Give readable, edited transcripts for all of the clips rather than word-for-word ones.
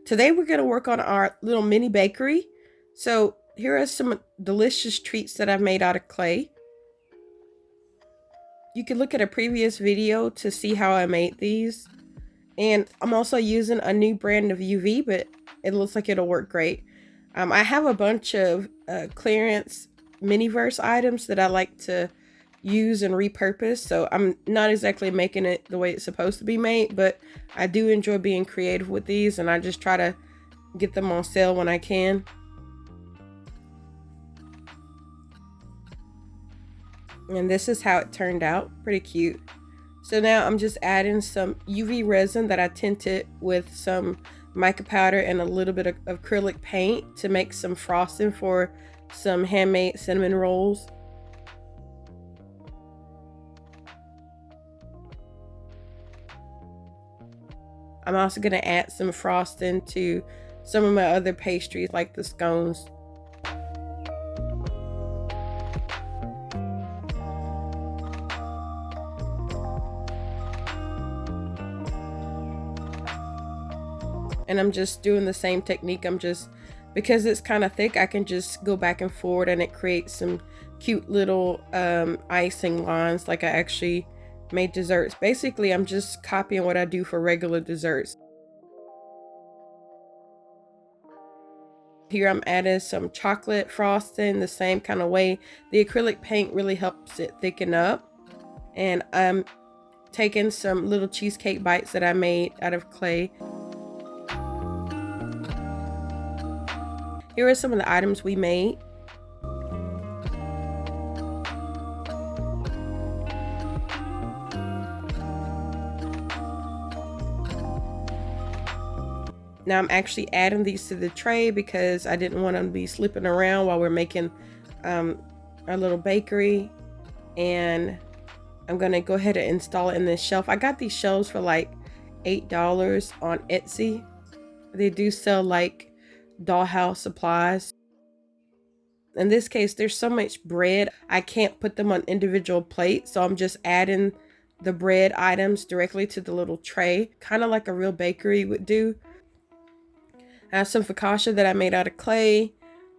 Today we're going to work on our little mini bakery. So here are some delicious treats that I've made out of clay. You can look at a previous video to see how I made these. And I'm also using a new brand of UV, but it looks like it'll work great. I have a bunch of clearance Miniverse items that I like to use and repurpose, so I'm not exactly making it the way it's supposed to be made, but I do enjoy being creative with these, and I just try to get them on sale when I can. And this is how it turned out. Pretty cute. So now I'm just adding some UV resin that I tinted with some mica powder and a little bit of acrylic paint to make some frosting for some handmade cinnamon rolls. I'm also going to add some frosting to some of my other pastries like the scones. And I'm just doing the same technique. Because it's kind of thick, I can just go back and forward and it creates some cute little icing lines like I actually made desserts. Basically, I'm just copying what I do for regular desserts. Here I'm adding some chocolate frosting the same kind of way. The acrylic paint really helps it thicken up. And I'm taking some little cheesecake bites that I made out of clay. Here are some of the items we made. Now I'm actually adding these to the tray because I didn't want them to be slipping around while we're making our little bakery. And I'm gonna go ahead and install it in this shelf. I got these shelves for like $8 on Etsy. They do sell like dollhouse supplies. In this case, there's so much bread, I can't put them on individual plates, so I'm just adding the bread items directly to the little tray, kind of like a real bakery would do. I have some focaccia that I made out of clay.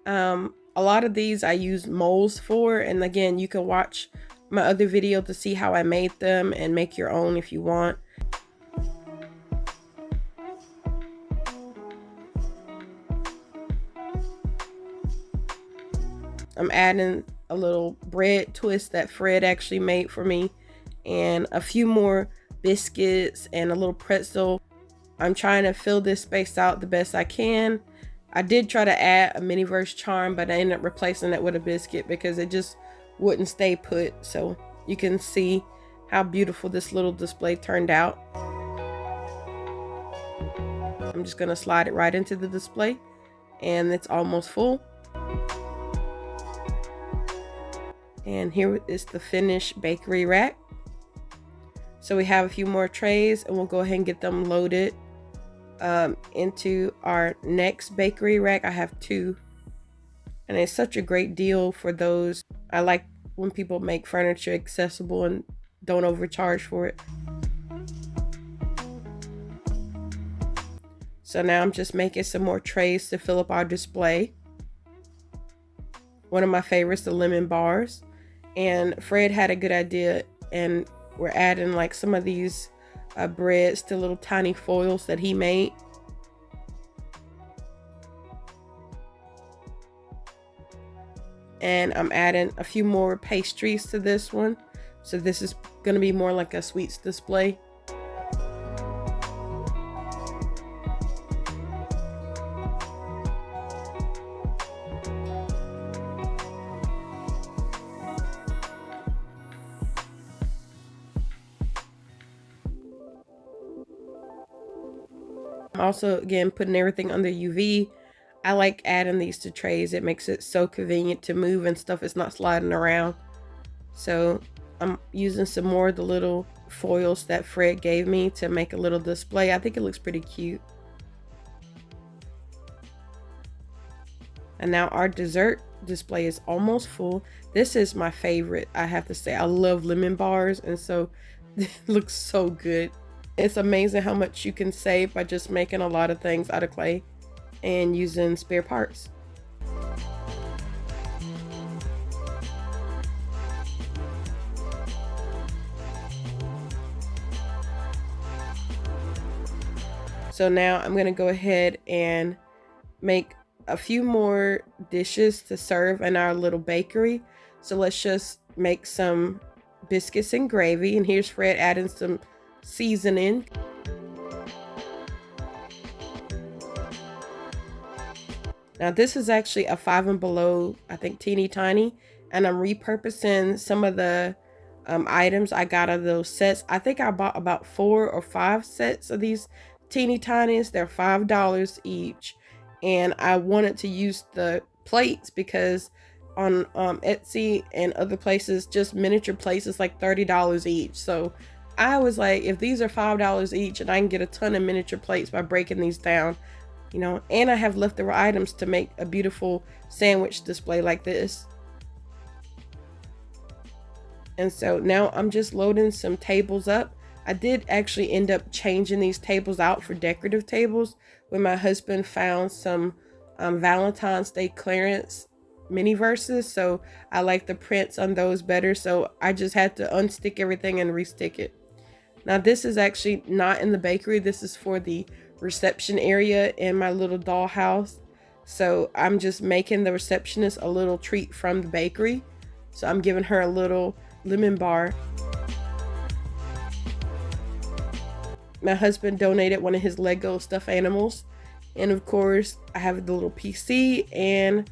A lot of these I use molds for, and again, you can watch my other video to see how I made them and make your own if you want. I'm adding a little bread twist that Fred actually made for me, and a few more biscuits and a little pretzel. I'm trying to fill this space out the best I can. I did try to add a Miniverse charm, but I ended up replacing it with a biscuit because it just wouldn't stay put. So you can see how beautiful this little display turned out. I'm just gonna slide it right into the display, and it's almost full. And here is the finished bakery rack. So we have a few more trays, and we'll go ahead and get them loaded into our next bakery rack. I have two, and it's such a great deal for those. I like when people make furniture accessible and don't overcharge for it. So now I'm just making some more trays to fill up our display. One of my favorites, the lemon bars. And Fred had a good idea, and we're adding like some of these breads to little tiny foils that he made. And I'm adding a few more pastries to this one. So this is going to be more like a sweets display. Also, again, putting everything under UV. I like adding these to trays. It makes it so convenient to move and stuff is not sliding around. So I'm using some more of the little foils that Fred gave me to make a little display. I think it looks pretty cute. And now our dessert display is almost full. This is my favorite, I have to say. I love lemon bars, and so it looks so good. It's amazing how much you can save by just making a lot of things out of clay and using spare parts. So now I'm gonna go ahead and make a few more dishes to serve in our little bakery. So let's just make some biscuits and gravy. And here's Fred adding some seasoning. Now this is actually a Five and Below, I think teeny tiny, and I'm repurposing some of the items I got out of those sets. I think I bought about 4 or 5 sets of these teeny tinies. They're $5 each, and I wanted to use the plates because on Etsy and other places, just miniature plates is like $30 each. So I was like, if these are $5 each and I can get a ton of miniature plates by breaking these down, you know, and I have leftover items to make a beautiful sandwich display like this. And so now I'm just loading some tables up. I did actually end up changing these tables out for decorative tables when my husband found some Valentine's Day clearance mini verses. So I like the prints on those better. So I just had to unstick everything and restick it. Now this is actually not in the bakery. This is for the reception area in my little dollhouse. So I'm just making the receptionist a little treat from the bakery. So I'm giving her a little lemon bar. My husband donated one of his Lego stuffed animals, and of course I have the little PC, and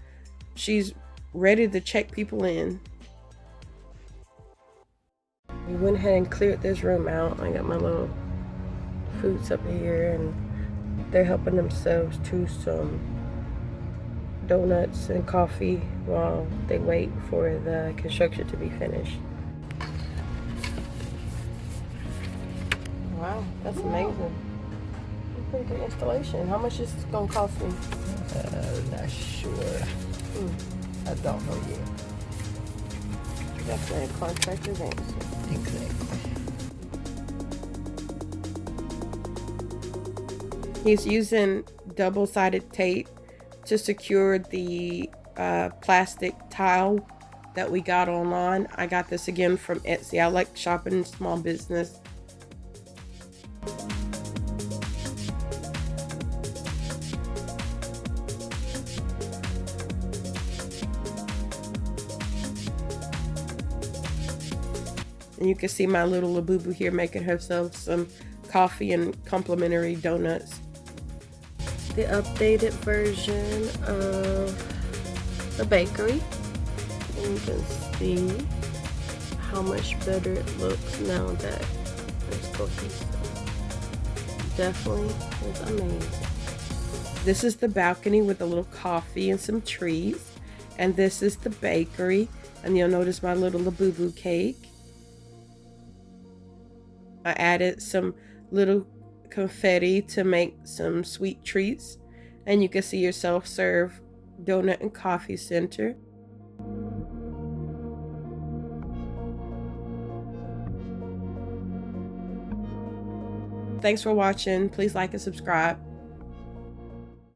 she's ready to check people in. We went ahead and cleared this room out. I got my little foods up here, and they're helping themselves to some donuts and coffee while they wait for the construction to be finished. Wow, that's amazing. Pretty good installation. How much is this gonna cost me? Not sure. I don't know yet. That's a contractor's answer. Exactly. He's using double-sided tape to secure the plastic tile that we got online. I got this again from Etsy. I like shopping small business. And you can see my little Labubu here making herself some coffee and complimentary donuts. The updated version of the bakery. And you can see how much better it looks now that it's cohesive. Definitely is amazing. This is the balcony with a little coffee and some trees. And this is the bakery. And you'll notice my little Labubu cake. I added some little confetti to make some sweet treats, and you can see your self-serve donut and coffee center. Thanks for watching. Please like and subscribe.